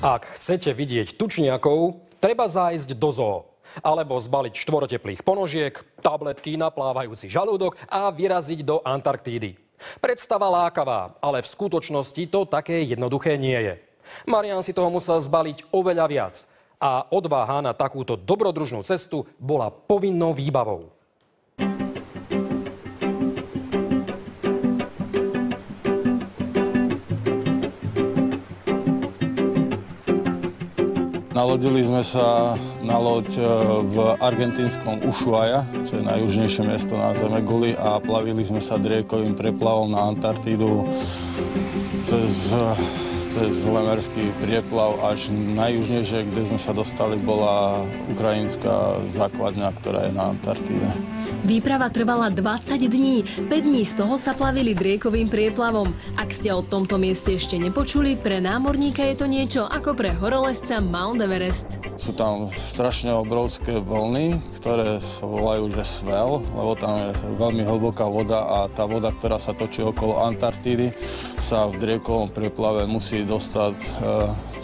Ak chcete vidieť tučniakov, treba zájsť do zoo. Alebo zbaliť 4 teplých ponožiek, tabletky na plávajúci žalúdok a vyraziť do Antarktídy. Predstava lákavá, ale v skutočnosti to také jednoduché nie je. Marián si toho musel zbaliť oveľa viac. A odvaha na takúto dobrodružnú cestu bola povinnou výbavou. Nalodili sme sa na loď v argentínskom Ushuaia, čo je najjužnejšie miesto na Zemeguli, a plavili sme sa driekovým preplavom na Antarktídu cez Lemerský prieplav až najjužnejšie, kde sme sa dostali, bola ukrajinská základňa, ktorá je na Antarktíde. Výprava trvala 20 dní. 5 dní z toho sa plavili driekovým prieplavom. Ak ste o tomto mieste ešte nepočuli, pre námorníka je to niečo ako pre horolezca Mount Everest. Sú tam strašne obrovské vlny, ktoré sa volajú že swell, lebo tam je veľmi hlboká voda a tá voda, ktorá sa točí okolo Antarktídy, sa v driekovom prieplave musí dostať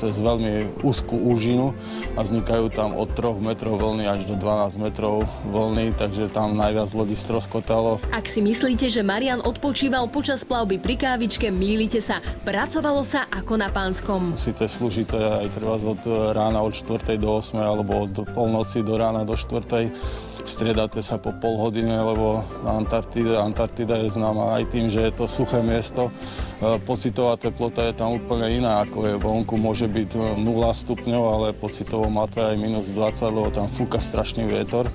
cez veľmi úzkú úžinu a vznikajú tam od 3 metrov vlny až do 12 metrov vlny, takže tam najviac lodí stroskotalo. Ak si myslíte, že Marián odpočíval počas plavby pri kávičke, mýlite sa. Pracovalo sa ako na pánskom. Musíte slúžiť aj treba od rána od 4. do 8. alebo od polnoci do rána do 4. Striedate sa po pol hodine, lebo na Antarktida je známa aj tým, že je to suché miesto. Pocitová teplota je tam úplne iná, ako je vonku. Môže byť 0 stupňov, ale pocitovo máte aj minus 20, lebo tam fúka strašný vietor.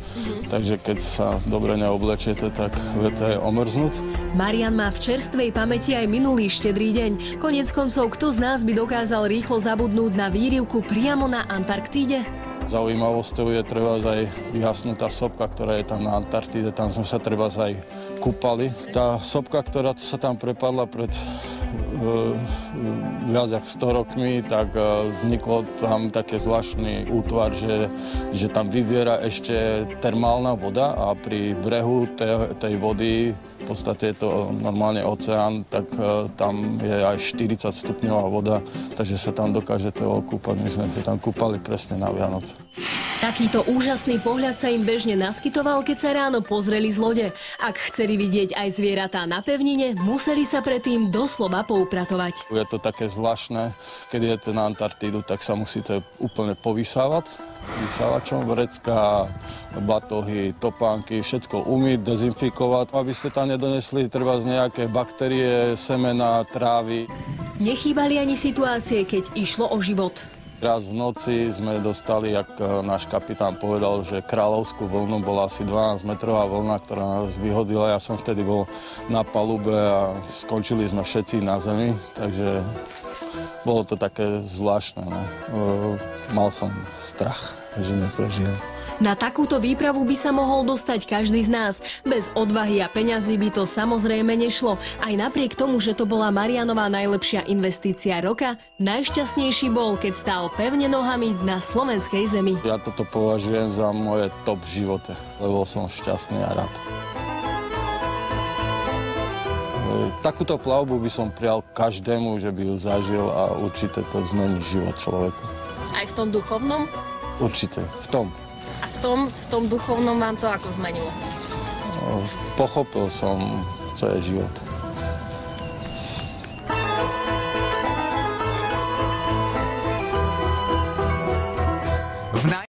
Takže keď sa dobre neoblečiete, tak viete aj omrznúť. Marián má v čerstvej pamäti aj minulý štedrý deň. Koniec koncov, kto z nás by dokázal rýchlo zabudnúť na výrivku priamo na Antarktíde? Zaujímavosťou je treba aj vyhasnutá sopka, ktorá je tam na Antarktíde. Tam sme sa treba aj kúpali. Tá sopka, ktorá sa tam prepadla pred viac jak 100 rokmi, tak vzniklo tam také zvláštny útvar, že tam vyviera ešte termálna voda a pri brehu tej vody, v podstate je to normálne oceán, tak tam je aj 40 stupňová voda, takže sa tam dokážete okúpať. My sme sa tam kúpali presne na Vianoce. Takýto úžasný pohľad sa im bežne naskytoval, keď sa ráno pozreli z lode. Ak chceli vidieť aj zvieratá na pevnine, museli sa predtým doslova poupratovať. Je to také zvláštne, keď idete na Antarktídu, tak sa musíte úplne povysávať. Vysávačom, vrecká, batohy, topánky, všetko umyť, dezinfikovať, aby ste tam nedonesli treba z nejaké baktérie, semena, trávy. Nechýbali ani situácie, keď išlo o život. Raz v noci sme dostali, jak náš kapitán povedal, že kráľovskú vlnu, bola asi 12 metrová vlna, ktorá nás vyhodila. Ja som vtedy bol na palube a skončili sme všetci na zemi, takže bolo to také zvláštne. No. Mal som strach, že neprežijem. Na takúto výpravu by sa mohol dostať každý z nás. Bez odvahy a peňazí by to samozrejme nešlo. Aj napriek tomu, že to bola Mariánová najlepšia investícia roka, najšťastnejší bol, keď stál pevne nohami na slovenskej zemi. Ja toto považujem za moje top v živote, lebo som šťastný a rád. Takúto plavbu by som prial každému, že by ju zažil a určite to zmení život človeku. Aj v tom duchovnom? Určite, v tom. A v tom duchovnom vám to ako zmenilo? Pochopil som, co je život.